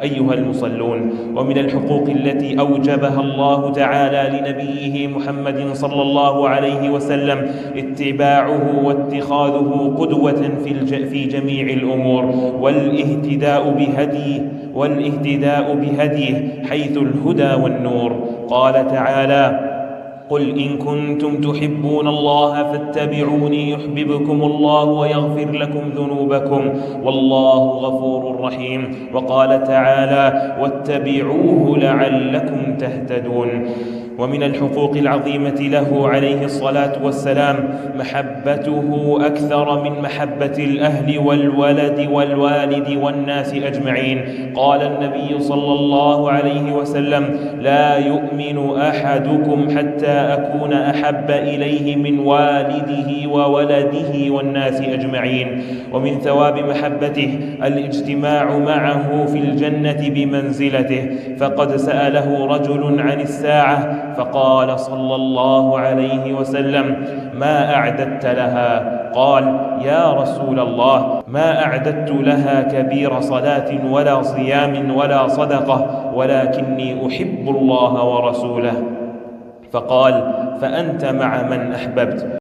أيها المصلون، ومن الحقوق التي أوجبها الله تعالى لنبيه محمد صلى الله عليه وسلم اتباعه واتخاذه قدوة في جميع الأمور، والاهتداء بهديه حيث الهدى والنور. قال تعالى: قل إن كنتم تحبون الله فاتبعوني يحببكم الله ويغفر لكم ذنوبكم والله غفور رحيم. وقال تعالى: واتبعوه لعلكم تهتدون. ومن الحقوق العظيمة له عليه الصلاة والسلام محبته أكثر من محبة الأهل والولد والوالد والناس أجمعين. قال النبي صلى الله عليه وسلم: لا يؤمن أحدكم حتى أكون أحب إليه من والده وولده والناس أجمعين. ومن ثواب محبته الاجتماع معه في الجنة بمنزلته، فقد سأله رجل عن الساعة فقال صلى الله عليه وسلم: ما أعددت لها؟ قال: يا رسول الله، ما أعددت لها كبير صلاة ولا صيام ولا صدقة، ولكني أحب الله ورسوله. فقال: فأنت مع من أحببت.